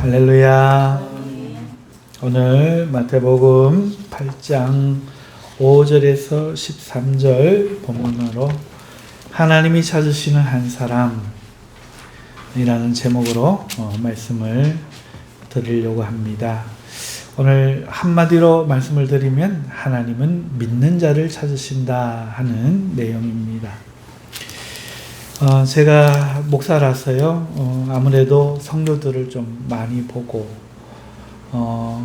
할렐루야. 오늘 마태복음 8장 5절에서 13절 본문으로 하나님이 찾으시는 한 사람이라는 제목으로 말씀을 드리려고 합니다. 오늘 한마디로 말씀을 드리면 하나님은 믿는 자를 찾으신다 하는 내용입니다. 제가 목사라서요, 아무래도 성도들을 좀 많이 보고,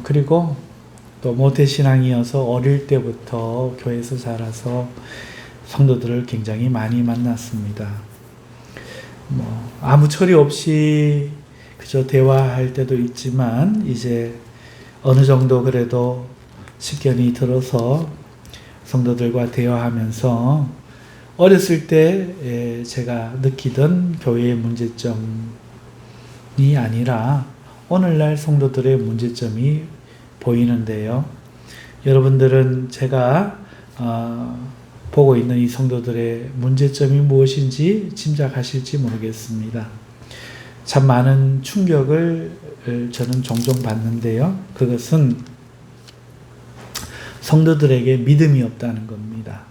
그리고 또 모태신앙이어서 어릴 때부터 교회에서 자라서 성도들을 굉장히 많이 만났습니다. 아무 처리 없이 그저 대화할 때도 있지만, 이제 어느 정도 그래도 식견이 들어서 성도들과 대화하면서 어렸을 때 제가 느끼던 교회의 문제점이 아니라 오늘날 성도들의 문제점이 보이는데요. 여러분들은 제가 보고 있는 이 성도들의 문제점이 무엇인지 짐작하실지 모르겠습니다. 참 많은 충격을 저는 종종 받는데요. 그것은 성도들에게 믿음이 없다는 겁니다.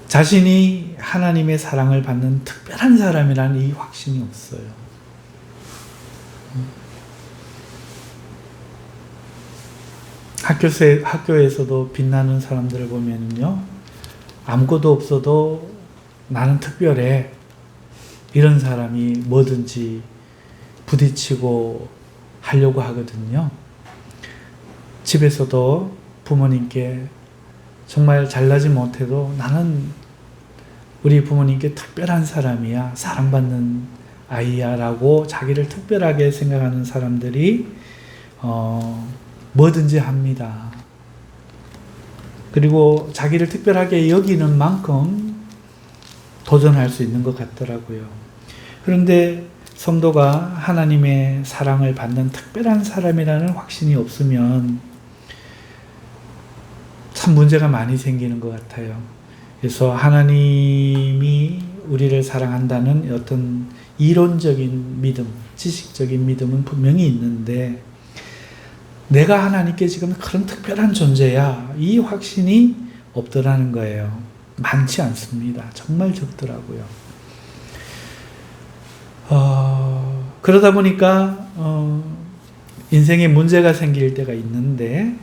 자신이 하나님의 사랑을 받는 특별한 사람이라는 이 확신이 없어요. 학교에서도 빛나는 사람들을 보면요, 아무것도 없어도 나는 특별해, 이런 사람이 뭐든지 부딪히고 하려고 하거든요. 집에서도 부모님께 정말 잘나지 못해도 나는 우리 부모님께 특별한 사람이야, 사랑받는 아이야 라고 자기를 특별하게 생각하는 사람들이 뭐든지 합니다. 그리고 자기를 특별하게 여기는 만큼 도전할 수 있는 것 같더라고요. 그런데 성도가 하나님의 사랑을 받는 특별한 사람이라는 확신이 없으면 참 문제가 많이 생기는 것 같아요. 그래서 하나님이 우리를 사랑한다는 어떤 이론적인 믿음, 지식적인 믿음은 분명히 있는데, 내가 하나님께 지금 그런 특별한 존재야, 이 확신이 없더라는 거예요. 많지 않습니다. 정말 적더라고요. 그러다 보니까 인생에 문제가 생길 때가 있는데,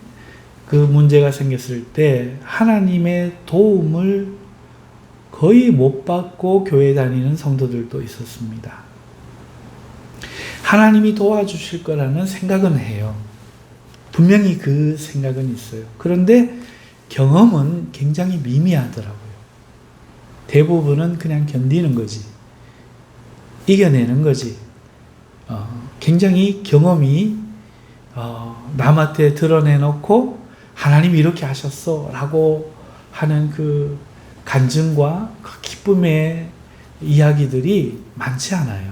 그 문제가 생겼을 때 하나님의 도움을 거의 못 받고 교회 다니는 성도들도 있었습니다. 하나님이 도와주실 거라는 생각은 해요. 분명히 그 생각은 있어요. 그런데 경험은 굉장히 미미하더라고요. 대부분은 그냥 견디는 거지, 이겨내는 거지. 굉장히 경험이 남한테 드러내놓고 하나님이 이렇게 하셨어 라고 하는 그 간증과 그 기쁨의 이야기들이 많지 않아요.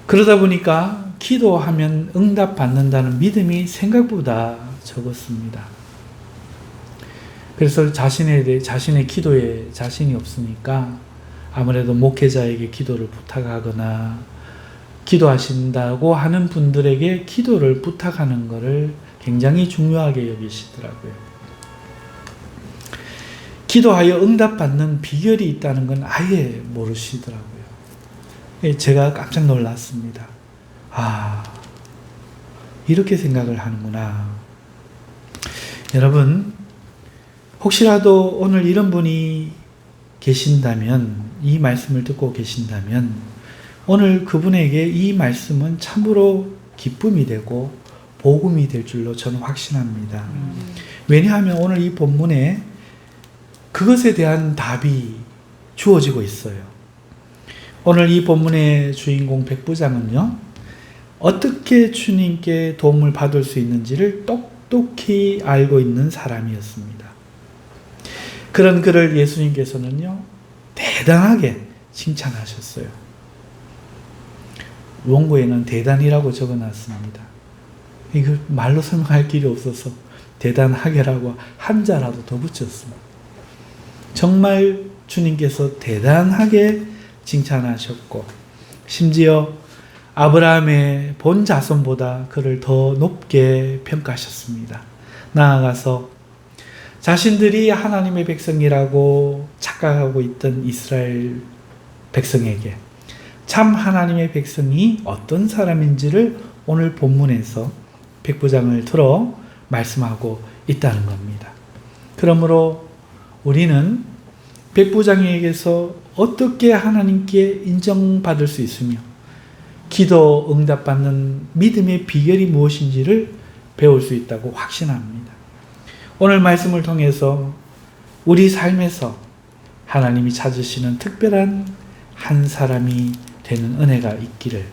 그러다 보니까 기도하면 응답받는다는 믿음이 생각보다 적었습니다. 그래서 자신의 기도에 자신이 없으니까 아무래도 목회자에게 기도를 부탁하거나 기도하신다고 하는 분들에게 기도를 부탁하는 것을 굉장히 중요하게 여기시더라고요. 기도하여 응답받는 비결이 있다는 건 아예 모르시더라고요. 제가 깜짝 놀랐습니다. 이렇게 생각을 하는구나. 여러분, 혹시라도 오늘 이런 분이 계신다면, 이 말씀을 듣고 계신다면, 오늘 그분에게 이 말씀은 참으로 기쁨이 되고 복음이 될 줄로 저는 확신합니다. 왜냐하면 오늘 이 본문에 그것에 대한 답이 주어지고 있어요. 오늘 이 본문의 주인공 백부장은요, 어떻게 주님께 도움을 받을 수 있는지를 똑똑히 알고 있는 사람이었습니다. 그런 그를 예수님께서는요, 대단하게 칭찬하셨어요. 원고에는 대단이라고 적어놨습니다. 이거 말로 설명할 길이 없어서 대단하게라고 한자라도 더 붙였습니다. 정말 주님께서 대단하게 칭찬하셨고 심지어 아브라함의 본 자손보다 그를 더 높게 평가하셨습니다. 나아가서 자신들이 하나님의 백성이라고 착각하고 있던 이스라엘 백성에게 참 하나님의 백성이 어떤 사람인지를 오늘 본문에서 백부장을 들어 말씀하고 있다는 겁니다. 그러므로 우리는 백부장에게서 어떻게 하나님께 인정받을 수 있으며 기도 응답받는 믿음의 비결이 무엇인지를 배울 수 있다고 확신합니다. 오늘 말씀을 통해서 우리 삶에서 하나님이 찾으시는 특별한 한 사람이 되는 은혜가 있기를,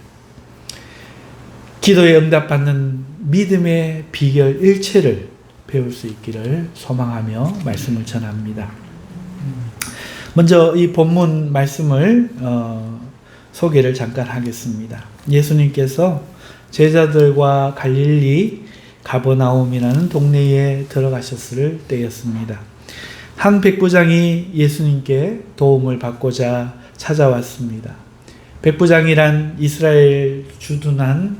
기도에 응답받는 믿음의 비결 일체를 배울 수 있기를 소망하며 말씀을 전합니다. 먼저 이 본문 말씀을 소개를 잠깐 하겠습니다. 예수님께서 제자들과 갈릴리 가버나움이라는 동네에 들어가셨을 때였습니다. 한 백부장이 예수님께 도움을 받고자 찾아왔습니다. 백부장이란 이스라엘 주둔한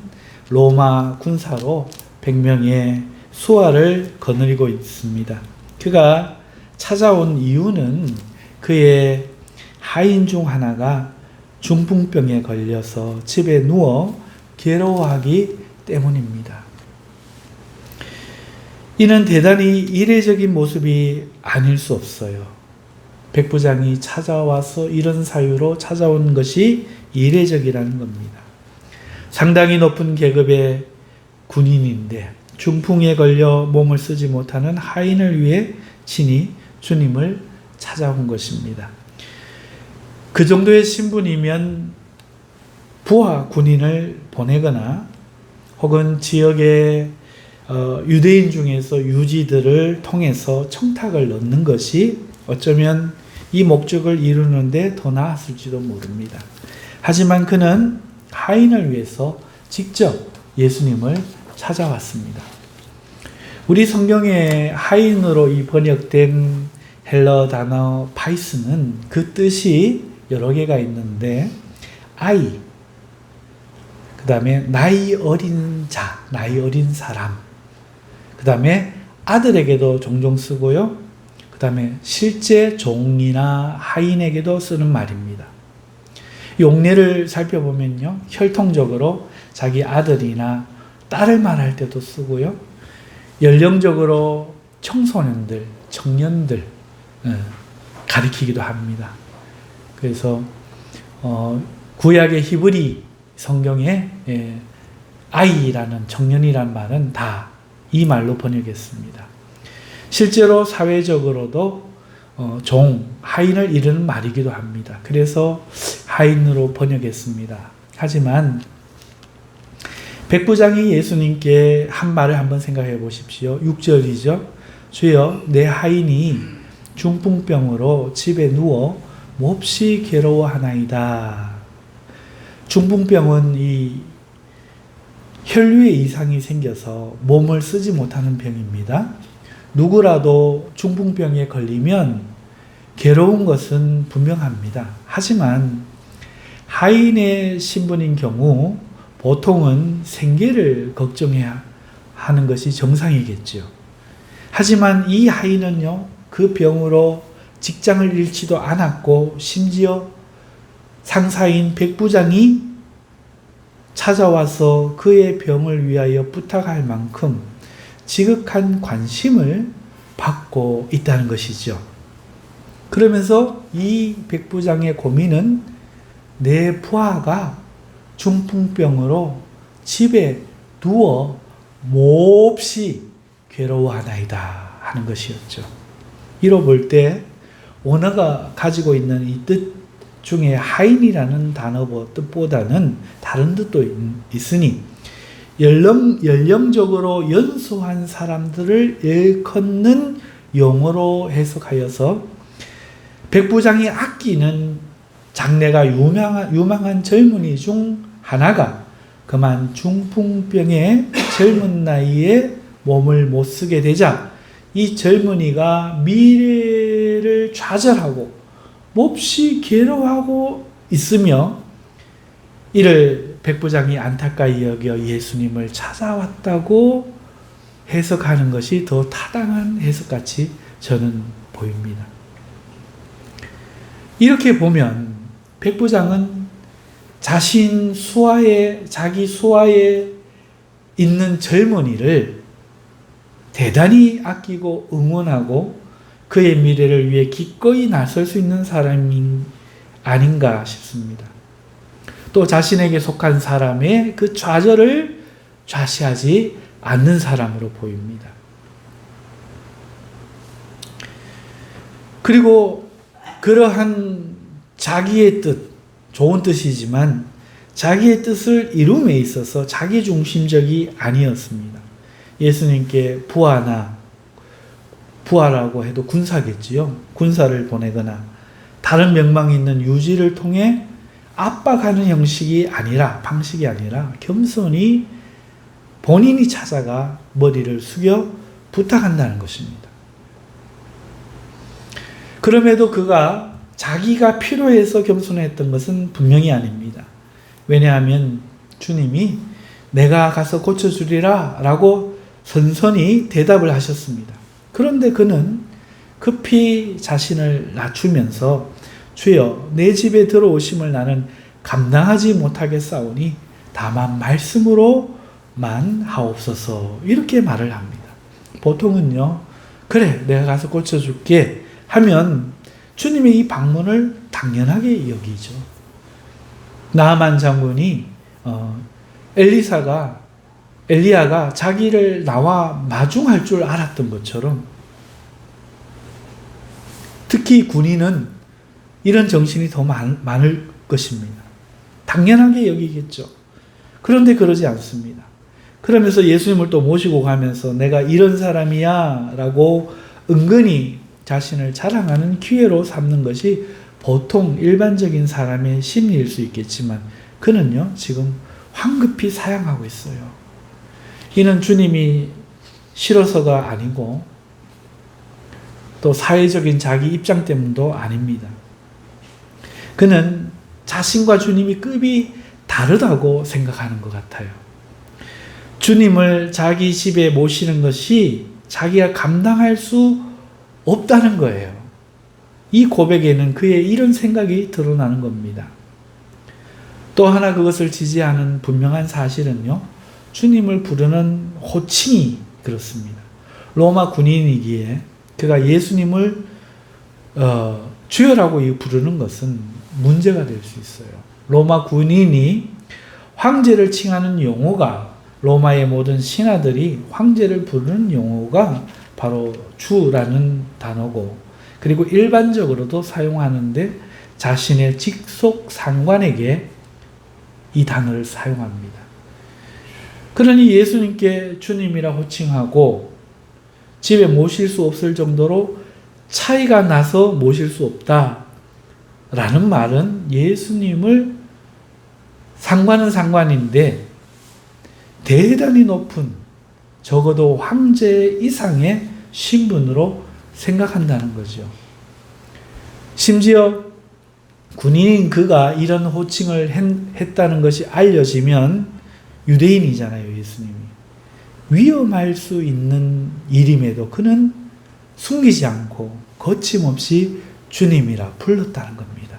로마 군사로 100명의 수하를 거느리고 있습니다. 그가 찾아온 이유는 그의 하인 중 하나가 중풍병에 걸려서 집에 누워 괴로워하기 때문입니다. 이는 대단히 이례적인 모습이 아닐 수 없어요. 백부장이 찾아와서 이런 사유로 찾아온 것이 이례적이라는 겁니다. 상당히 높은 계급의 군인인데 중풍에 걸려 몸을 쓰지 못하는 하인을 위해 친히 주님을 찾아온 것입니다. 그 정도의 신분이면 부하 군인을 보내거나 혹은 지역의 유대인 중에서 유지들을 통해서 청탁을 넣는 것이 어쩌면 이 목적을 이루는데 더 나았을지도 모릅니다. 하지만 그는 하인을 위해서 직접 예수님을 찾아왔습니다. 우리 성경에 하인으로 이 번역된 헬러 단어 파이스는 그 뜻이 여러 개가 있는데 아이, 그 다음에 나이 어린 자, 나이 어린 사람, 그 다음에 아들에게도 종종 쓰고요. 그 다음에 실제 종이나 하인에게도 쓰는 말입니다. 용례를 살펴보면요, 혈통적으로 자기 아들이나 딸을 말할 때도 쓰고요, 연령적으로 청소년들, 청년들 가리키기도 합니다. 그래서 구약의 히브리 성경에 아이라는, 청년이란 말은 다 이 말로 번역했습니다. 실제로 사회적으로도 종, 하인을 이르는 말이기도 합니다. 그래서 하인으로 번역했습니다. 하지만 백부장이 예수님께 한 말을 한번 생각해 보십시오. 6절이죠. 주여, 내 하인이 중풍병으로 집에 누워 몹시 괴로워하나이다. 중풍병은 이 혈류의 이상이 생겨서 몸을 쓰지 못하는 병입니다. 누구라도 중풍병에 걸리면 괴로운 것은 분명합니다. 하지만 하인의 신분인 경우 보통은 생계를 걱정해야 하는 것이 정상이겠죠. 하지만 이 하인은요, 그 병으로 직장을 잃지도 않았고 심지어 상사인 백부장이 찾아와서 그의 병을 위하여 부탁할 만큼 지극한 관심을 받고 있다는 것이죠. 그러면서 이 백부장의 고민은 내 부하가 중풍병으로 집에 누워 몹시 괴로워하나이다 하는 것이었죠. 이로 볼 때 원어가 가지고 있는 이 뜻 중에 하인이라는 단어 뜻보다는 다른 뜻도 있으니 연령적으로 연소한 사람들을 일컫는 용어로 해석하여서 백부장이 아끼는 장래가 유망한 젊은이 중 하나가 그만 중풍병에 젊은 나이에 몸을 못 쓰게 되자 이 젊은이가 미래를 좌절하고 몹시 괴로워하고 있으며 이를 백부장이 안타까이 여겨 예수님을 찾아왔다고 해석하는 것이 더 타당한 해석같이 저는 보입니다. 이렇게 보면 백부장은 자기 수하에 있는 젊은이를 대단히 아끼고 응원하고 그의 미래를 위해 기꺼이 나설 수 있는 사람이 아닌가 싶습니다. 또 자신에게 속한 사람의 그 좌절을 좌시하지 않는 사람으로 보입니다. 그리고 그러한 자기의 뜻, 좋은 뜻이지만 자기의 뜻을 이룸에 있어서 자기중심적이 아니었습니다. 예수님께 부하라고 해도 군사겠지요. 군사를 보내거나 다른 명망이 있는 유지를 통해 압박하는 방식이 아니라 겸손히 본인이 찾아가 머리를 숙여 부탁한다는 것입니다. 그럼에도 그가 자기가 필요해서 겸손했던 것은 분명히 아닙니다. 왜냐하면 주님이 내가 가서 고쳐주리라 라고 선선히 대답을 하셨습니다. 그런데 그는 급히 자신을 낮추면서 주여 내 집에 들어오심을 나는 감당하지 못하겠사오니 다만 말씀으로만 하옵소서 이렇게 말을 합니다. 보통은요 그래 내가 가서 고쳐줄게 하면 주님의 이 방문을 당연하게 여기죠. 나아만 장군이 엘리야가 자기를 나와 마중할 줄 알았던 것처럼 특히 군인은 이런 정신이 더 많을 것입니다. 당연하게 여기겠죠. 그런데 그러지 않습니다. 그러면서 예수님을 또 모시고 가면서 내가 이런 사람이야 라고 은근히 자신을 자랑하는 기회로 삼는 것이 보통 일반적인 사람의 심리일 수 있겠지만 그는요 지금 황급히 사양하고 있어요. 이는 주님이 싫어서가 아니고 또 사회적인 자기 입장 때문도 아닙니다. 그는 자신과 주님이 급이 다르다고 생각하는 것 같아요. 주님을 자기 집에 모시는 것이 자기가 감당할 수 없다는 거예요. 이 고백에는 그의 이런 생각이 드러나는 겁니다. 또 하나 그것을 지지하는 분명한 사실은요. 주님을 부르는 호칭이 그렇습니다. 로마 군인이기에 그가 예수님을 주여라고 부르는 것은 문제가 될 수 있어요. 로마 군인이 황제를 칭하는 용어가 로마의 모든 신하들이 황제를 부르는 용어가 바로 주라는 단어고 그리고 일반적으로도 사용하는데 자신의 직속 상관에게 이 단어를 사용합니다. 그러니 예수님께 주님이라 호칭하고 집에 모실 수 없을 정도로 차이가 나서 모실 수 없다라는 말은 예수님을 상관은 상관인데 대단히 높은 적어도 황제 이상의 신분으로 생각한다는 거죠. 심지어 군인인 그가 이런 호칭을 했다는 것이 알려지면 유대인이잖아요, 예수님이. 위험할 수 있는 일임에도 그는 숨기지 않고 거침없이 주님이라 불렀다는 겁니다.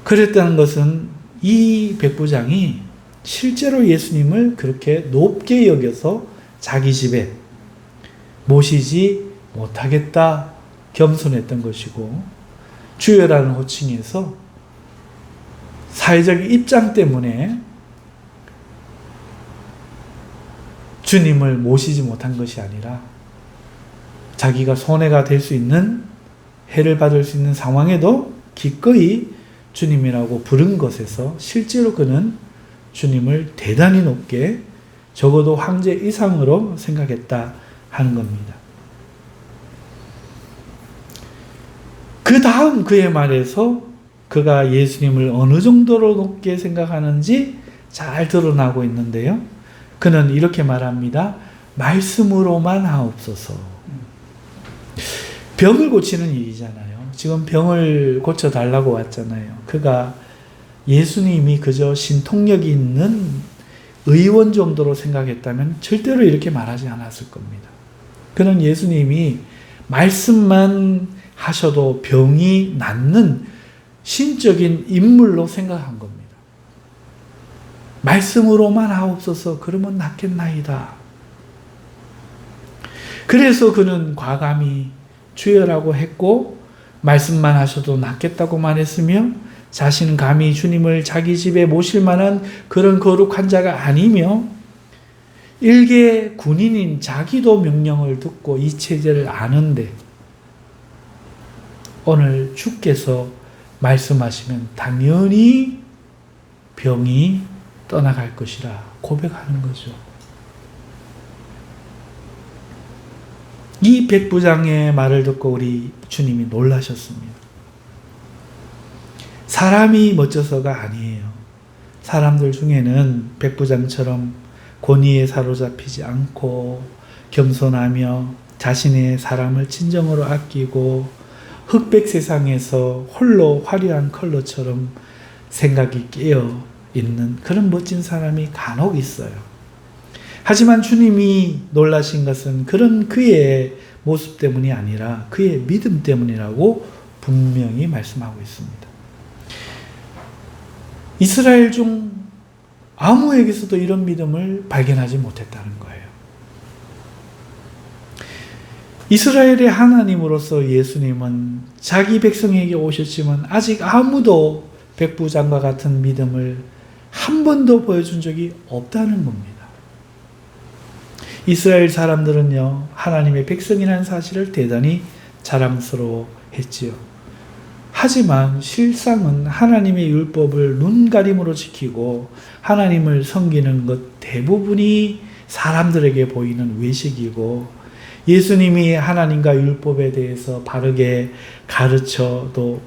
그랬다는 것은 이 백부장이 실제로 예수님을 그렇게 높게 여겨서 자기 집에 모시지 못하겠다 겸손했던 것이고 주여라는 호칭에서 사회적 입장 때문에 주님을 모시지 못한 것이 아니라 자기가 손해가 될 수 있는 해를 받을 수 있는 상황에도 기꺼이 주님이라고 부른 것에서 실제로 그는 주님을 대단히 높게 적어도 황제 이상으로 생각했다 하는 겁니다. 그 다음 그의 말에서 그가 예수님을 어느 정도로 높게 생각하는지 잘 드러나고 있는데요. 그는 이렇게 말합니다. 말씀으로만 하옵소서. 병을 고치는 일이잖아요. 지금 병을 고쳐달라고 왔잖아요. 그가 예수님이 그저 신통력이 있는 의원 정도로 생각했다면 절대로 이렇게 말하지 않았을 겁니다. 그는 예수님이 말씀만 하셔도 병이 낫는 신적인 인물로 생각한 겁니다. 말씀으로만 하옵소서 그러면 낫겠나이다. 그래서 그는 과감히 주여라고 했고 말씀만 하셔도 낫겠다고 말했으며 자신은 감히 주님을 자기 집에 모실 만한 그런 거룩한 자가 아니며 일개 군인인 자기도 명령을 듣고 이 체제를 아는데 오늘 주께서 말씀하시면 당연히 병이 떠나갈 것이라 고백하는 거죠. 이 백부장의 말을 듣고 우리 주님이 놀라셨습니다. 사람이 멋져서가 아니에요. 사람들 중에는 백부장처럼 권위에 사로잡히지 않고 겸손하며 자신의 사람을 친정으로 아끼고 흑백 세상에서 홀로 화려한 컬러처럼 생각이 깨어 있는 그런 멋진 사람이 간혹 있어요. 하지만 주님이 놀라신 것은 그런 그의 모습 때문이 아니라 그의 믿음 때문이라고 분명히 말씀하고 있습니다. 이스라엘 중 아무에게서도 이런 믿음을 발견하지 못했다는 거예요. 이스라엘의 하나님으로서 예수님은 자기 백성에게 오셨지만 아직 아무도 백부장과 같은 믿음을 한 번도 보여준 적이 없다는 겁니다. 이스라엘 사람들은요, 하나님의 백성이라는 사실을 대단히 자랑스러워했지요. 하지만 실상은 하나님의 율법을 눈가림으로 지키고 하나님을 섬기는 것 대부분이 사람들에게 보이는 외식이고 예수님이 하나님과 율법에 대해서 바르게 가르쳐도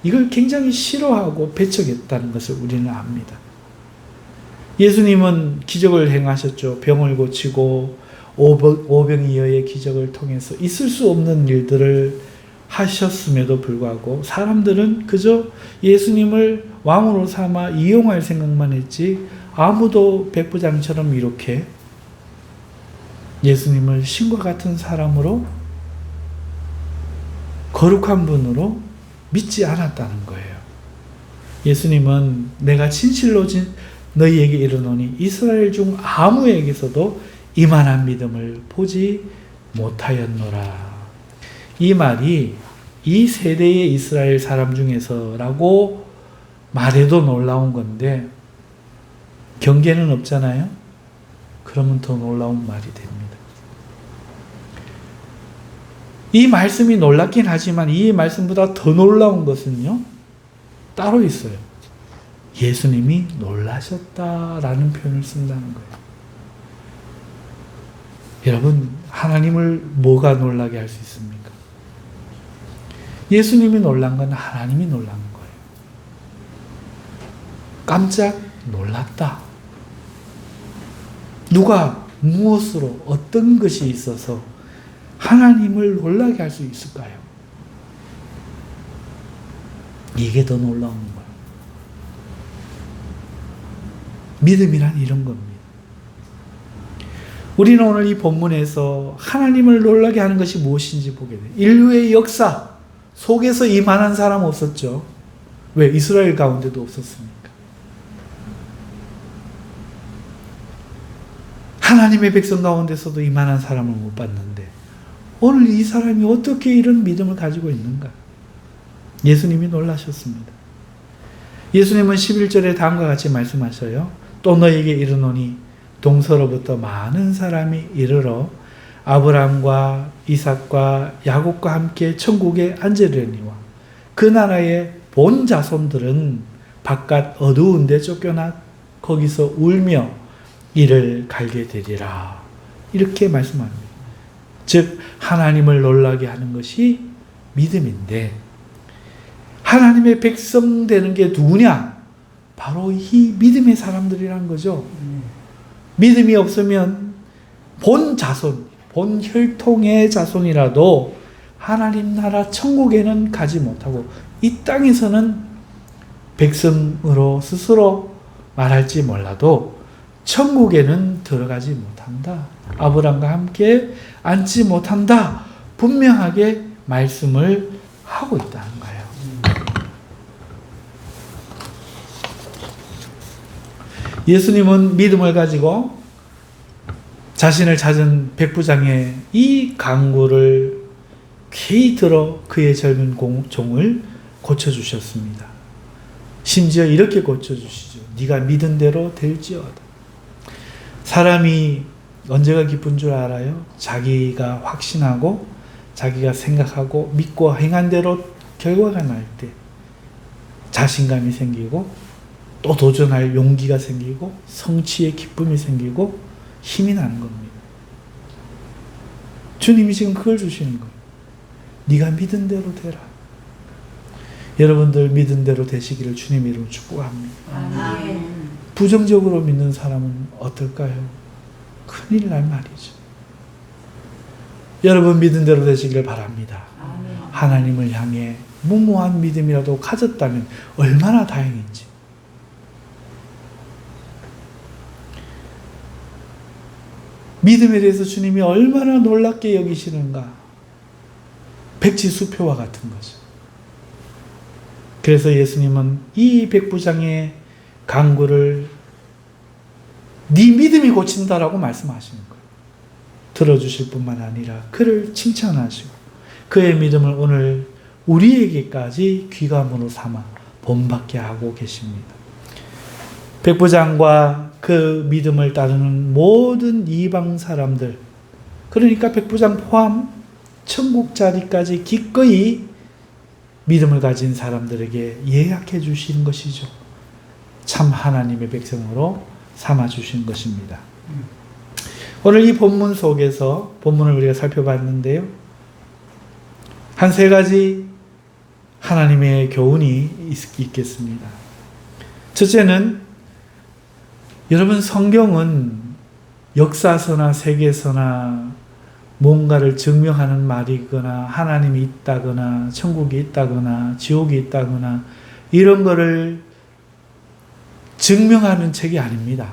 이걸 굉장히 싫어하고 배척했다는 것을 우리는 압니다. 예수님은 기적을 행하셨죠. 병을 고치고 오병이어의 기적을 통해서 있을 수 없는 일들을 하셨음에도 불구하고 사람들은 그저 예수님을 왕으로 삼아 이용할 생각만 했지 아무도 백부장처럼 이렇게 예수님을 신과 같은 사람으로 거룩한 분으로 믿지 않았다는 거예요. 예수님은 내가 진실로 너희에게 이르노니 이스라엘 중 아무에게서도 이만한 믿음을 보지 못하였노라. 이 말이 이 세대의 이스라엘 사람 중에서라고 말해도 놀라운 건데 경계는 없잖아요. 그러면 더 놀라운 말이 됩니다. 이 말씀이 놀랍긴 하지만 이 말씀보다 더 놀라운 것은요, 따로 있어요. 예수님이 놀라셨다라는 표현을 쓴다는 거예요. 여러분, 하나님을 뭐가 놀라게 할 수 있습니까? 예수님이 놀란 건 하나님이 놀란 거예요. 깜짝 놀랐다. 누가 무엇으로 어떤 것이 있어서 하나님을 놀라게 할 수 있을까요? 이게 더 놀라운 거예요. 믿음이란 이런 겁니다. 우리는 오늘 이 본문에서 하나님을 놀라게 하는 것이 무엇인지 보게 돼요. 인류의 역사 속에서 이만한 사람 없었죠. 왜? 이스라엘 가운데도 없었습니까? 하나님의 백성 가운데서도 이만한 사람을 못 봤는데 오늘 이 사람이 어떻게 이런 믿음을 가지고 있는가? 예수님이 놀라셨습니다. 예수님은 11절에 다음과 같이 말씀하셔요. 또 너에게 이르노니 동서로부터 많은 사람이 이르러 아브라함과 이삭과 야곱과 함께 천국에 앉으려니와 그 나라의 본 자손들은 바깥 어두운 데 쫓겨나 거기서 울며 이를 갈게 되리라. 이렇게 말씀합니다. 즉 하나님을 놀라게 하는 것이 믿음인데 하나님의 백성 되는 게 누구냐? 바로 이 믿음의 사람들이라는 거죠. 믿음이 없으면 본 자손, 본 혈통의 자손이라도 하나님 나라 천국에는 가지 못하고 이 땅에서는 백성으로 스스로 말할지 몰라도 천국에는 들어가지 못한다. 아브라함과 함께 앉지 못한다. 분명하게 말씀을 하고 있다는 거예요. 예수님은 믿음을 가지고 자신을 찾은 백부장의 이 강구를 귀히 들어 그의 젊은 종을 고쳐주셨습니다. 심지어 이렇게 고쳐주시죠. 네가 믿은 대로 될지어다. 사람이 언제가 기쁜 줄 알아요? 자기가 확신하고 자기가 생각하고 믿고 행한 대로 결과가 날 때 자신감이 생기고 또 도전할 용기가 생기고 성취의 기쁨이 생기고 힘이 나는 겁니다. 주님이 지금 그걸 주시는 거예요. 네가 믿은 대로 되라. 여러분들 믿은 대로 되시기를 주님 이름으로 축복합니다. 아멘. 부정적으로 믿는 사람은 어떨까요? 큰일 날 말이죠. 여러분 믿은 대로 되시기를 바랍니다. 아멘. 하나님을 향해 무모한 믿음이라도 가졌다면 얼마나 다행인지. 믿음에 대해서 주님이 얼마나 놀랍게 여기시는가. 백지수표와 같은 거죠. 그래서 예수님은 이 백부장의 강구를 네 믿음이 고친다라고 말씀하시는 거예요. 들어주실 뿐만 아니라 그를 칭찬하시고 그의 믿음을 오늘 우리에게까지 귀감으로 삼아 본받게 하고 계십니다. 백부장과 그 믿음을 따르는 모든 이방 사람들, 그러니까 백부장 포함 천국 자리까지 기꺼이 믿음을 가진 사람들에게 예약해 주시는 것이죠. 참 하나님의 백성으로 삼아 주신 것입니다. 오늘 이 본문 속에서 본문을 우리가 살펴봤는데요. 한 세 가지 하나님의 교훈이 있겠습니다. 첫째는 여러분 성경은 역사서나 세계서나 뭔가를 증명하는 말이거나 하나님이 있다거나 천국이 있다거나 지옥이 있다거나 이런 거를 증명하는 책이 아닙니다.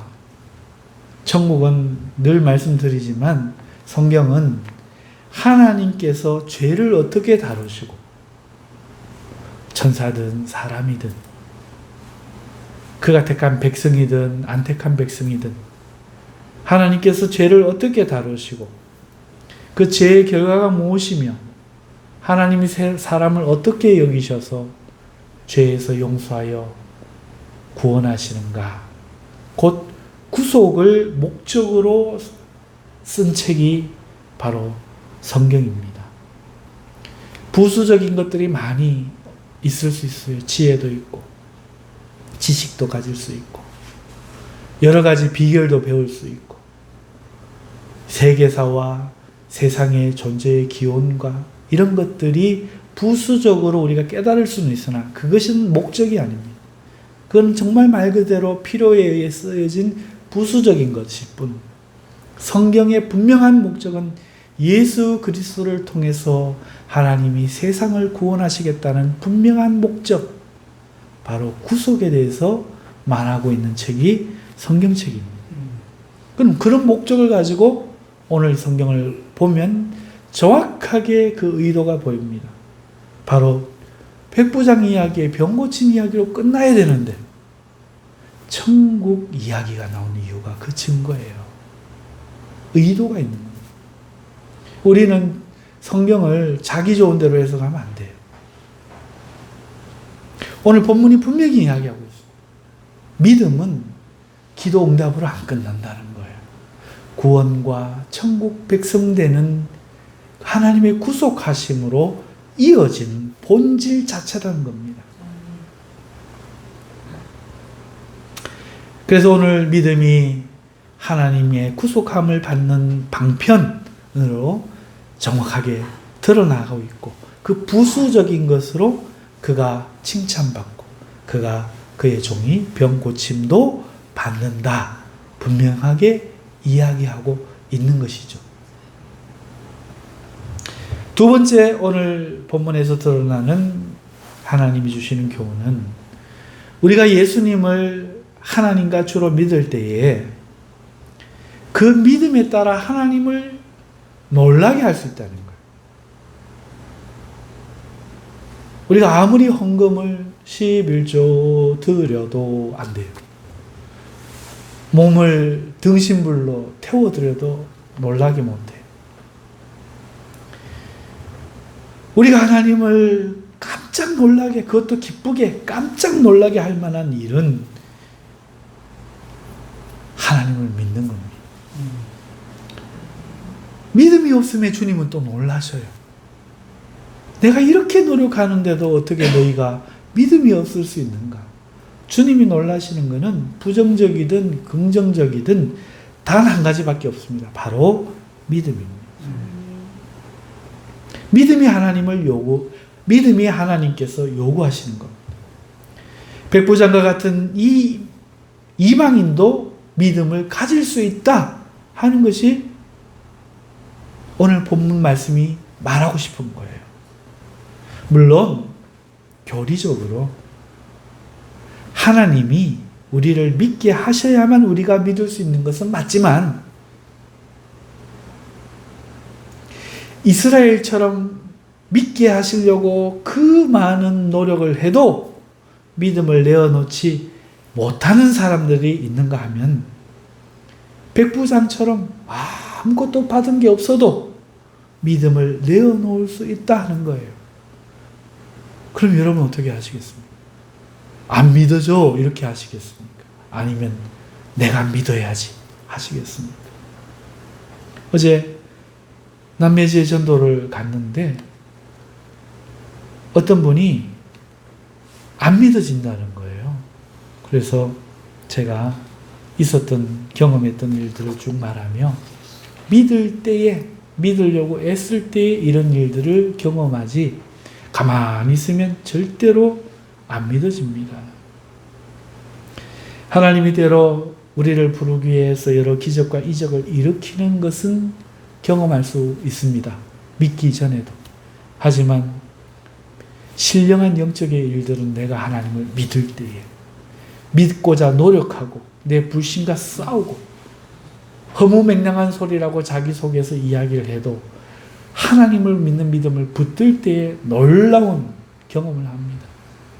천국은 늘 말씀드리지만 성경은 하나님께서 죄를 어떻게 다루시고 천사든 사람이든 그가 택한 백성이든 안 택한 백성이든 하나님께서 죄를 어떻게 다루시고 그 죄의 결과가 무엇이며 하나님이 사람을 어떻게 여기셔서 죄에서 용서하여 구원하시는가. 곧 구속을 목적으로 쓴 책이 바로 성경입니다. 부수적인 것들이 많이 있을 수 있어요. 지혜도 있고 지식도 가질 수 있고 여러 가지 비결도 배울 수 있고 세계사와 세상의 존재의 기원과 이런 것들이 부수적으로 우리가 깨달을 수는 있으나 그것은 목적이 아닙니다. 그건 정말 말 그대로 필요에 의해 쓰여진 부수적인 것일 뿐 성경의 분명한 목적은 예수 그리스도를 통해서 하나님이 세상을 구원하시겠다는 분명한 목적, 바로 구속에 대해서 말하고 있는 책이 성경책입니다. 그럼 그런 목적을 가지고 오늘 성경을 보면 정확하게 그 의도가 보입니다. 바로 백부장 이야기의 병 고친 이야기로 끝나야 되는데 천국 이야기가 나오는 이유가 그 증거예요. 의도가 있는 겁니다. 우리는 성경을 자기 좋은 대로 해석하면 안 돼요. 오늘 본문이 분명히 이야기하고 있어요. 믿음은 기도 응답으로 안 끝난다는 거예요. 구원과 천국 백성 되는 하나님의 구속하심으로 이어지는 본질 자체라는 겁니다. 그래서 오늘 믿음이 하나님의 구속함을 받는 방편으로 정확하게 드러나가고 있고 그 부수적인 것으로 그가 칭찬받고 그가 그의 종이 병 고침도 받는다. 분명하게 이야기하고 있는 것이죠. 두 번째, 오늘 본문에서 드러나는 하나님이 주시는 교훈은 우리가 예수님을 하나님과 주로 믿을 때에 그 믿음에 따라 하나님을 놀라게 할 수 있다는 거예요. 우리가 아무리 헌금을 11조 드려도 안 돼요. 몸을 등신불로 태워드려도 놀라게 못해요. 우리가 하나님을 깜짝 놀라게, 그것도 기쁘게 깜짝 놀라게 할 만한 일은 하나님을 믿는 겁니다. 믿음이 없으면 주님은 또 놀라셔요. 내가 이렇게 노력하는데도 어떻게 너희가 믿음이 없을 수 있는가? 주님이 놀라시는 것은 부정적이든 긍정적이든 단 한 가지밖에 없습니다. 바로 믿음입니다. 믿음이 하나님께서 요구하시는 겁니다. 백부장과 같은 이 이방인도 믿음을 가질 수 있다 하는 것이 오늘 본문 말씀이 말하고 싶은 거예요. 물론 교리적으로 하나님이 우리를 믿게 하셔야만 우리가 믿을 수 있는 것은 맞지만 이스라엘처럼 믿게 하시려고 그 많은 노력을 해도 믿음을 내어놓지 못하는 사람들이 있는가 하면 백부장처럼 아무것도 받은 게 없어도 믿음을 내어놓을 수 있다 하는 거예요. 그럼 여러분 어떻게 하시겠습니까? 안 믿어줘 이렇게 하시겠습니까? 아니면 내가 믿어야지 하시겠습니까? 어제 남매지의 전도를 갔는데 어떤 분이 안 믿어진다는 거예요. 그래서 제가 경험했던 일들을 쭉 말하며 믿을 때에, 믿으려고 애쓸 때에 이런 일들을 경험하지 가만히 있으면 절대로 안 믿어집니다. 하나님이 때로 우리를 부르기 위해서 여러 기적과 이적을 일으키는 것은 경험할 수 있습니다. 믿기 전에도. 하지만 신령한 영적인 일들은 내가 하나님을 믿을 때에 믿고자 노력하고 내 불신과 싸우고 허무맹랑한 소리라고 자기 속에서 이야기를 해도 하나님을 믿는 믿음을 붙들 때에 놀라운 경험을 합니다.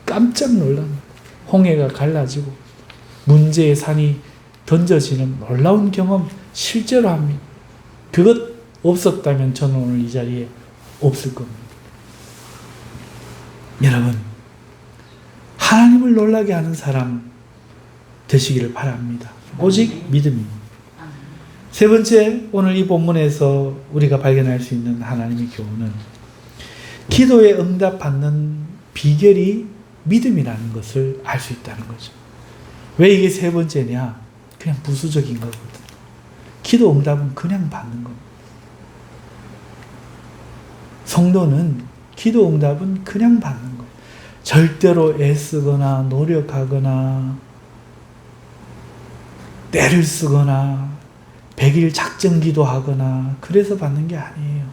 깜짝 놀랍니다. 홍해가 갈라지고 문제의 산이 던져지는 놀라운 경험 실제로 합니다. 그것 없었다면 저는 오늘 이 자리에 없을 겁니다. 여러분, 하나님을 놀라게 하는 사람 되시기를 바랍니다. 오직 믿음입니다. 세 번째, 오늘 이 본문에서 우리가 발견할 수 있는 하나님의 교훈은 기도에 응답받는 비결이 믿음이라는 것을 알 수 있다는 거죠. 왜 이게 세 번째냐? 그냥 부수적인 거거든. 기도 응답은 그냥 받는 겁니다. 성도는 기도 응답은 그냥 받는 거예요. 절대로 애쓰거나 노력하거나 때를 쓰거나 100일 작정 기도하거나 그래서 받는 게 아니에요.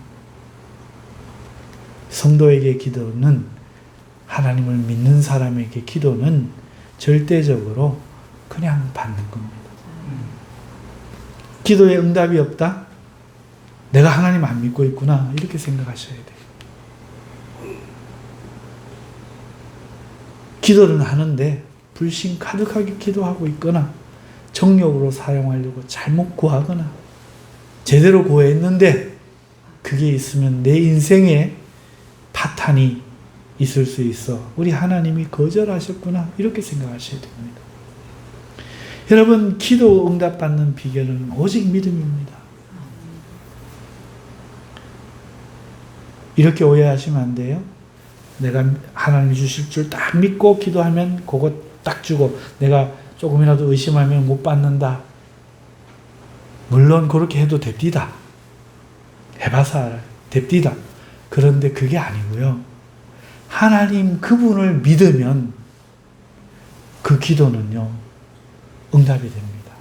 성도에게 기도는, 하나님을 믿는 사람에게 기도는 절대적으로 그냥 받는 겁니다. 기도에 응답이 없다? 내가 하나님 안 믿고 있구나 이렇게 생각하셔야 돼요. 기도는 하는데 불신 가득하게 기도하고 있거나 정욕으로 사용하려고 잘못 구하거나 제대로 구했는데 그게 있으면 내 인생에 파탄이 있을 수 있어. 우리 하나님이 거절하셨구나 이렇게 생각하셔야 됩니다. 여러분, 기도 응답받는 비결은 오직 믿음입니다. 이렇게 오해하시면 안 돼요. 내가 하나님이 주실 줄 딱 믿고 기도하면 그거 딱 주고 내가 조금이라도 의심하면 못 받는다. 물론 그렇게 해도 됩디다. 해봐서 알아요. 됩디다. 그런데 그게 아니고요. 하나님 그분을 믿으면 그 기도는요, 응답이 됩니다.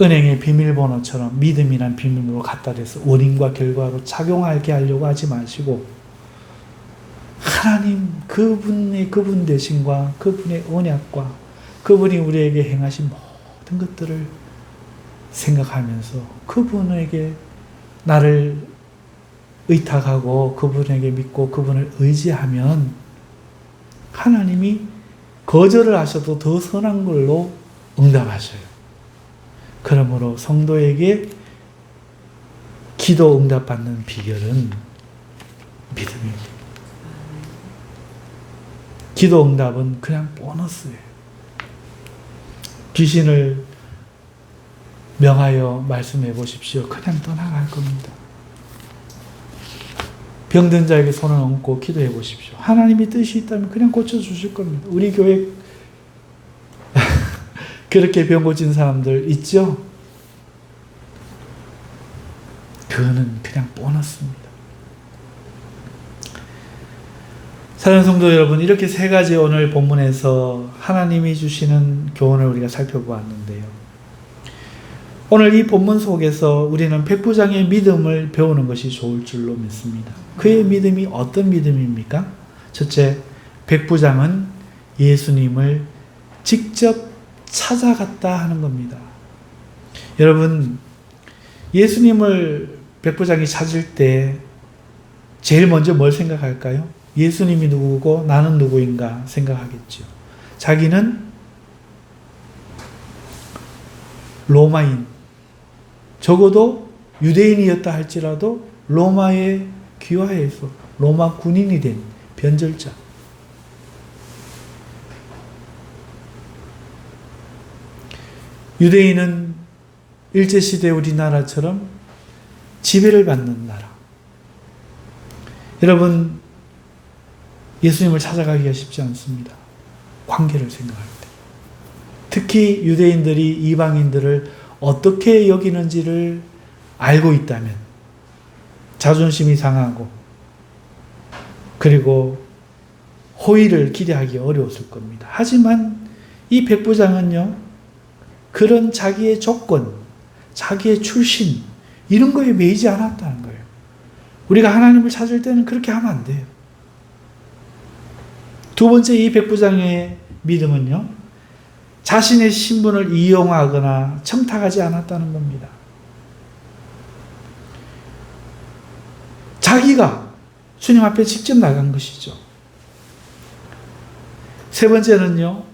은행의 비밀번호처럼 믿음이란 비밀번호 갖다 대서 원인과 결과로 작용하게 하려고 하지 마시고 하나님 그분 되심과 그분의 언약과 그분이 우리에게 행하신 모든 것들을 생각하면서 그분에게 나를 의탁하고 그분에게 믿고 그분을 의지하면 하나님이 거절을 하셔도 더 선한 걸로 응답하셔요. 그러므로 성도에게 기도 응답받는 비결은 믿음입니다. 기도 응답은 그냥 보너스예요. 귀신을 명하여 말씀해 보십시오. 그냥 떠나갈 겁니다. 병든 자에게 손을 얹고 기도해 보십시오. 하나님이 뜻이 있다면 그냥 고쳐주실 겁니다. 우리 교회 그렇게 병 고친 사람들 있죠? 그거는 그냥 보너스입니다. 사랑하는 성도 여러분, 이렇게 세 가지 오늘 본문에서 하나님이 주시는 교훈을 우리가 살펴보았는데요. 오늘 이 본문 속에서 우리는 백부장의 믿음을 배우는 것이 좋을 줄로 믿습니다. 그의 믿음이 어떤 믿음입니까? 첫째, 백부장은 예수님을 직접 찾아갔다 하는 겁니다. 여러분, 예수님을 백부장이 찾을 때 제일 먼저 뭘 생각할까요? 예수님이 누구고 나는 누구인가 생각하겠죠. 자기는 로마인, 적어도 유대인이었다 할지라도 로마에 귀화해서 로마 군인이 된 변절자. 유대인은 일제시대 우리나라처럼 지배를 받는 나라. 여러분, 예수님을 찾아가기가 쉽지 않습니다. 관계를 생각할 때. 특히 유대인들이 이방인들을 어떻게 여기는지를 알고 있다면 자존심이 상하고 그리고 호의를 기대하기 어려웠을 겁니다. 하지만 이 백부장은요, 그런 자기의 조건, 자기의 출신 이런 거에 매이지 않았다는 거예요. 우리가 하나님을 찾을 때는 그렇게 하면 안 돼요. 두 번째, 이 백부장의 믿음은요, 자신의 신분을 이용하거나 청탁하지 않았다는 겁니다. 자기가 주님 앞에 직접 나간 것이죠. 세 번째는요,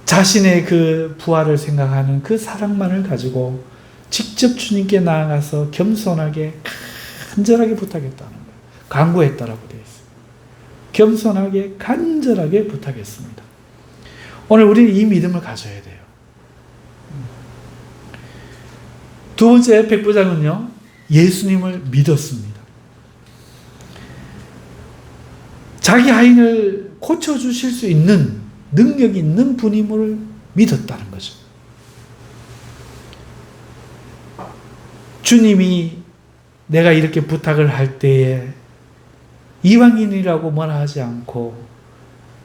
자신의 그 부활을 생각하는 그 사랑만을 가지고 직접 주님께 나아가서 겸손하게 간절하게 부탁했다는 거예요. 간구했다라고 되어 있어요. 겸손하게 간절하게 부탁했습니다. 오늘 우리는 이 믿음을 가져야 돼요. 두 번째, 백부장은요, 예수님을 믿었습니다. 자기 하인을 고쳐주실 수 있는 능력 있는 분임을 믿었다는 거죠. 주님이 내가 이렇게 부탁을 할 때에 이방인이라고 뭐라 하지 않고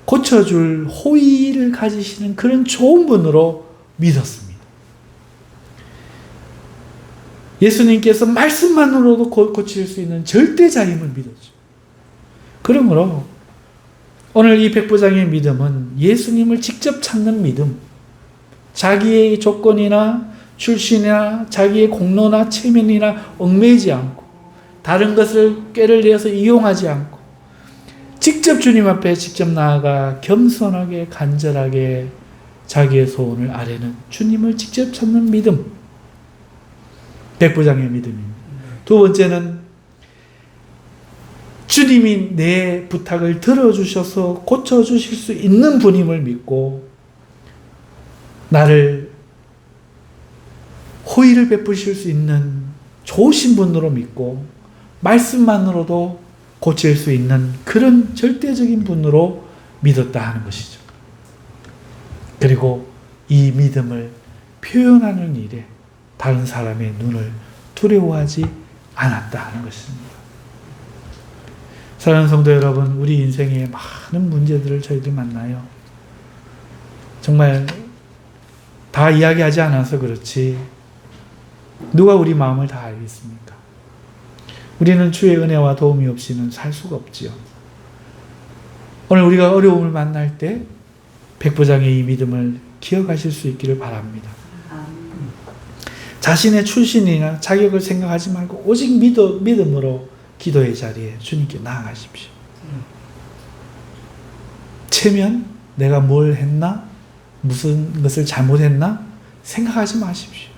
고쳐줄 호의를 가지시는 그런 좋은 분으로 믿었습니다. 예수님께서 말씀만으로도 고칠 수 있는 절대자임을 믿었죠. 그러므로 오늘 이 백부장의 믿음은 예수님을 직접 찾는 믿음, 자기의 조건이나 출신이나 자기의 공로나 체면이나 얽매이지 않고 다른 것을 꾀를 내어서 이용하지 않고 직접 주님 앞에 직접 나아가 겸손하게 간절하게 자기의 소원을 아뢰는 주님을 직접 찾는 믿음, 백부장의 믿음입니다. 두 번째는 주님이 내 부탁을 들어주셔서 고쳐주실 수 있는 분임을 믿고 나를 호의를 베푸실 수 있는 좋으신 분으로 믿고 말씀만으로도 고칠 수 있는 그런 절대적인 분으로 믿었다 하는 것이죠. 그리고 이 믿음을 표현하는 일에 다른 사람의 눈을 두려워하지 않았다 하는 것입니다. 사랑하는 성도 여러분, 우리 인생에 많은 문제들을 저희들이 만나요. 정말 다 이야기하지 않아서 그렇지 누가 우리 마음을 다 알겠습니까? 우리는 주의 은혜와 도움이 없이는 살 수가 없지요. 오늘 우리가 어려움을 만날 때 백부장의 이 믿음을 기억하실 수 있기를 바랍니다. 자신의 출신이나 자격을 생각하지 말고 오직 믿음으로 기도의 자리에 주님께 나아가십시오. 체면, 내가 뭘 했나? 무슨 것을 잘못했나? 생각하지 마십시오.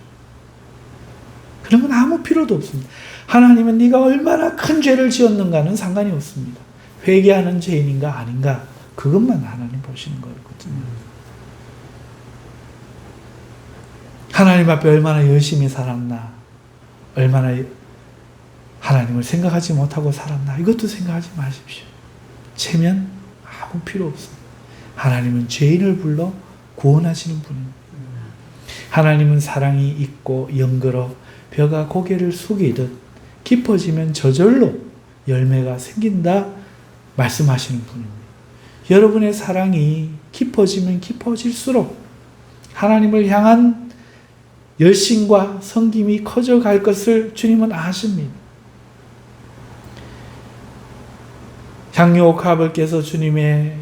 그런 건 아무 필요도 없습니다. 하나님은 네가 얼마나 큰 죄를 지었는가는 상관이 없습니다. 회개하는 죄인인가 아닌가 그것만 하나님 보시는 거거든요. 하나님 앞에 얼마나 열심히 살았나, 얼마나 하나님을 생각하지 못하고 살았나 이것도 생각하지 마십시오. 체면 아무 필요 없습니다. 하나님은 죄인을 불러 구원하시는 분입니다. 하나님은 사랑이 있고 영거러 벼가 고개를 숙이듯 깊어지면 저절로 열매가 생긴다 말씀하시는 분입니다. 여러분의 사랑이 깊어지면 깊어질수록 하나님을 향한 열심과 성김이 커져갈 것을 주님은 아십니다. 향유 옥합을 깨서 주님의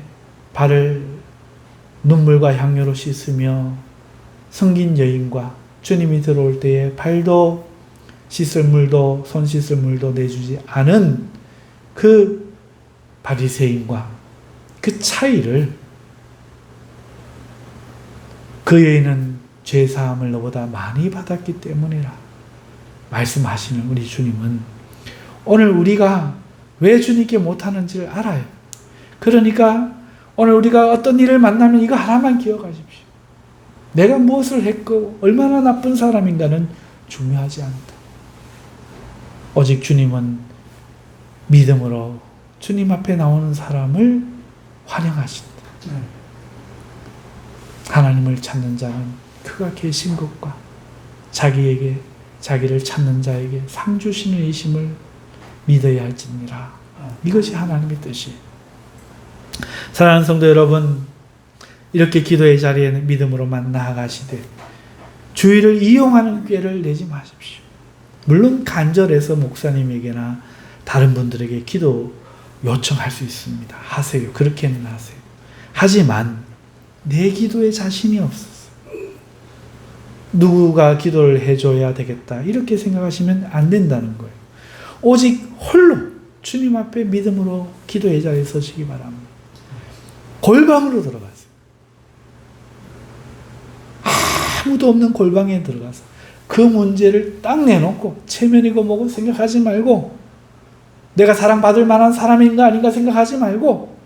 발을 눈물과 향유로 씻으며 성긴 여인과 주님이 들어올 때에 발도 씻을 물도 손 씻을 물도 내주지 않은 그 바리새인과 그 차이를 그 여인은 죄사함을 너보다 많이 받았기 때문이라 말씀하시는 우리 주님은 오늘 우리가 왜 주님께 못하는지를 알아요. 그러니까 오늘 우리가 어떤 일을 만나면 이거 하나만 기억하십시오. 내가 무엇을 했고 얼마나 나쁜 사람인가는 중요하지 않다. 오직 주님은 믿음으로 주님 앞에 나오는 사람을 환영하신다. 하나님을 찾는 자는 그가 계신 것과 자기를 찾는 자에게 상 주시는 이심을 믿어야 할지니라. 이것이 하나님의 뜻이에요. 사랑하는 성도 여러분, 이렇게 기도의 자리에 믿음으로만 나아가시되 주의를 이용하는 꾀를 내지 마십시오. 물론 간절해서 목사님에게나 다른 분들에게 기도 요청할 수 있습니다. 하세요. 그렇게는 하세요. 하지만 내 기도에 자신이 없어서 누구가 기도를 해줘야 되겠다 이렇게 생각하시면 안 된다는 거예요. 오직 홀로 주님 앞에 믿음으로 기도의 자리에 서시기 바랍니다. 골방으로 들어가세요. 아무도 없는 골방에 들어가서 그 문제를 딱 내놓고 체면이고 뭐고 생각하지 말고 내가 사랑받을 만한 사람인가 아닌가 생각하지 말고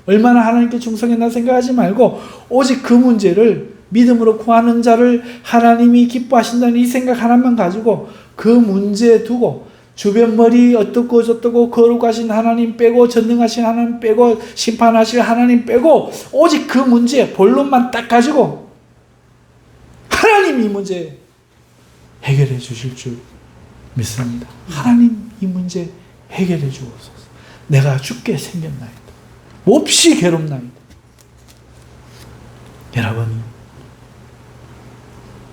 얼마나 하나님께 충성했나 생각하지 말고 오직 그 문제를 믿음으로 구하는 자를 하나님이 기뻐하신다는 이 생각 하나만 가지고 그 문제에 두고 주변 머리 어떻고 저떻고 거룩하신 하나님 빼고 전능하신 하나님 빼고 심판하실 하나님 빼고 오직 그 문제 본론만 딱 가지고 하나님 이 문제 해결해 주실 줄 믿습니다. 하나님 이 문제 해결해 주옵소서. 내가 죽게 생겼나이다. 몹시 괴롭나이다. 여러분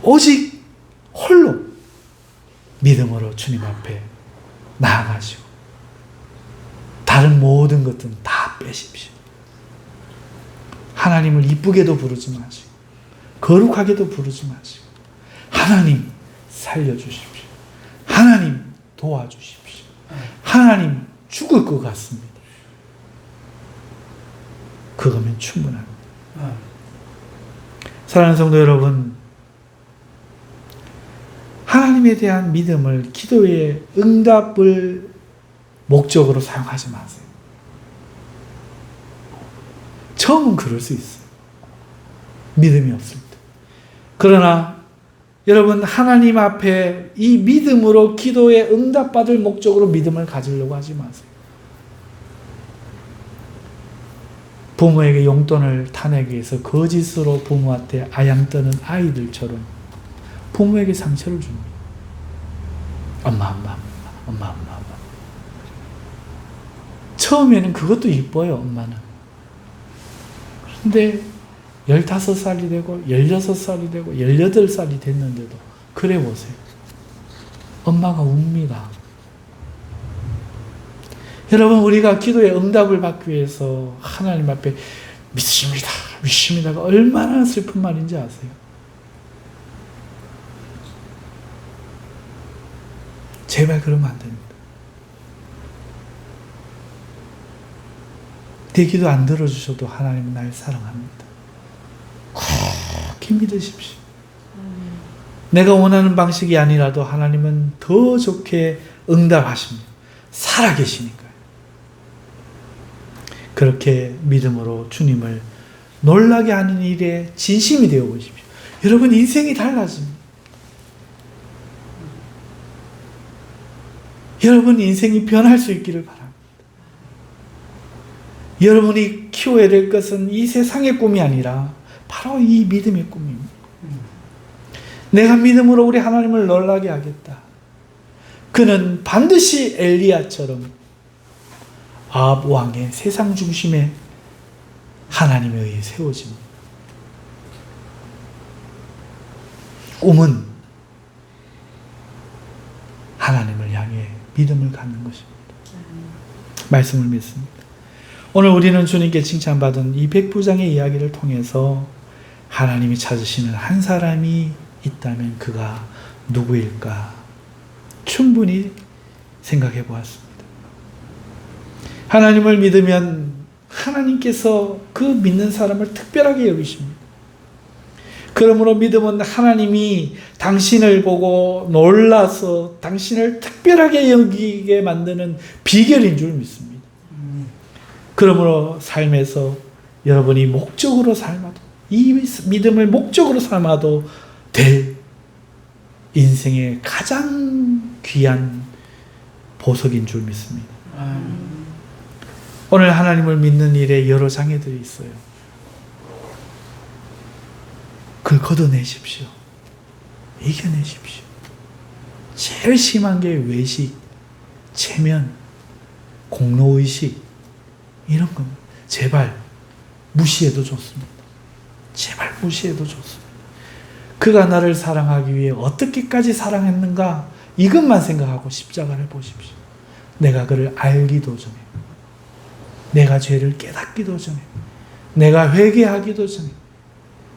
오직 홀로 믿음으로 주님 앞에 나아가시고 다른 모든 것들은 다 빼십시오. 하나님을 이쁘게도 부르지 마시고 거룩하게도 부르지 마시고 하나님 살려주십시오. 하나님 도와주십시오. 하나님 죽을 것 같습니다. 그거면 충분합니다. 사랑하는 성도 여러분, 하나님에 대한 믿음을 기도의 응답을 목적으로 사용하지 마세요. 처음은 그럴 수 있어요. 믿음이 없을 때. 그러나 여러분 하나님 앞에 이 믿음으로 기도에 응답받을 목적으로 믿음을 가지려고 하지 마세요. 부모에게 용돈을 타내기 위해서 거짓으로 부모한테 아양 떠는 아이들처럼 부모에게 상처를 줍니다. 엄마. 처음에는 그것도 이뻐요, 엄마는. 그런데 15살이 되고 16살이 되고 18살이 됐는데도 그래 보세요. 엄마가 웁니다. 여러분, 우리가 기도의 응답을 받기 위해서 하나님 앞에 믿습니다가 얼마나 슬픈 말인지 아세요? 제발 그러면 안 됩니다. 내 기도 안 들어주셔도 하나님은 날 사랑합니다. 꼭 믿으십시오. 내가 원하는 방식이 아니라도 하나님은 더 좋게 응답하십니다. 살아계시니까요. 그렇게 믿음으로 주님을 놀라게 하는 일에 진심이 되어 보십시오. 여러분, 인생이 달라집니다. 여러분 인생이 변할 수 있기를 바랍니다. 여러분이 키워야 될 것은 이 세상의 꿈이 아니라 바로 이 믿음의 꿈입니다. 내가 믿음으로 우리 하나님을 놀라게 하겠다. 그는 반드시 엘리야처럼 아합 왕의 세상 중심에 하나님에 의해 세워집니다. 꿈은 하나님을 향해 믿음을 갖는 것입니다. 말씀을 믿습니다. 오늘 우리는 주님께 칭찬받은 이 백부장의 이야기를 통해서 하나님이 찾으시는 한 사람이 있다면 그가 누구일까 충분히 생각해 보았습니다. 하나님을 믿으면 하나님께서 그 믿는 사람을 특별하게 여기십니다. 그러므로 믿음은 하나님이 당신을 보고 놀라서 당신을 특별하게 여기게 만드는 비결인 줄 믿습니다. 그러므로 삶에서 여러분이 목적으로 삶아도, 이 믿음을 목적으로 삼아도 될 인생의 가장 귀한 보석인 줄 믿습니다. 오늘 하나님을 믿는 일에 여러 장애들이 있어요. 그걸 걷어내십시오. 이겨내십시오. 제일 심한 게 외식, 체면, 공로의식 이런 겁니다. 제발 무시해도 좋습니다. 제발 무시해도 좋습니다. 그가 나를 사랑하기 위해 어떻게까지 사랑했는가 이것만 생각하고 십자가를 보십시오. 내가 그를 알기도 전에, 내가 죄를 깨닫기도 전에, 내가 회개하기도 전에,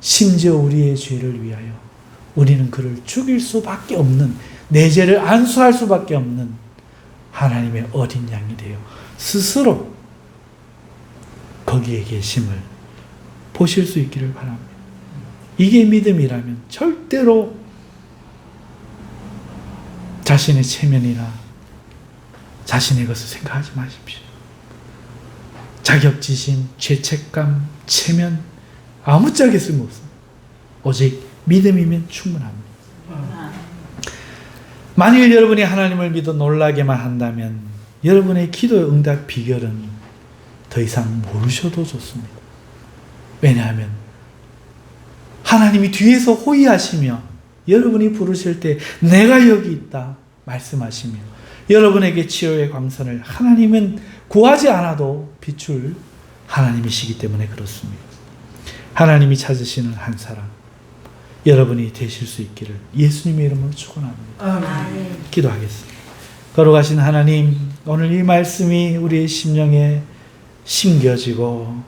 심지어 우리의 죄를 위하여 우리는 그를 죽일 수밖에 없는, 내 죄를 안수할 수밖에 없는 하나님의 어린 양이 되어 스스로 거기에 계심을 보실 수 있기를 바랍니다. 이게 믿음이라면 절대로 자신의 체면이나 자신의 것을 생각하지 마십시오. 자격지심, 죄책감, 체면 아무짝에 쓸모없습니다. 오직 믿음이면 충분합니다. 만일 여러분이 하나님을 믿어 놀라게만 한다면 여러분의 기도의 응답 비결은 더 이상 모르셔도 좋습니다. 왜냐하면 하나님이 뒤에서 호의하시며 여러분이 부르실 때 내가 여기 있다 말씀하시며 여러분에게 치료의 광선을 하나님은 구하지 않아도 비출 하나님이시기 때문에 그렇습니다. 하나님이 찾으시는 한 사람 여러분이 되실 수 있기를 예수님의 이름으로 축원합니다. 아멘. 기도하겠습니다. 거룩하신 하나님, 오늘 이 말씀이 우리의 심령에 심겨지고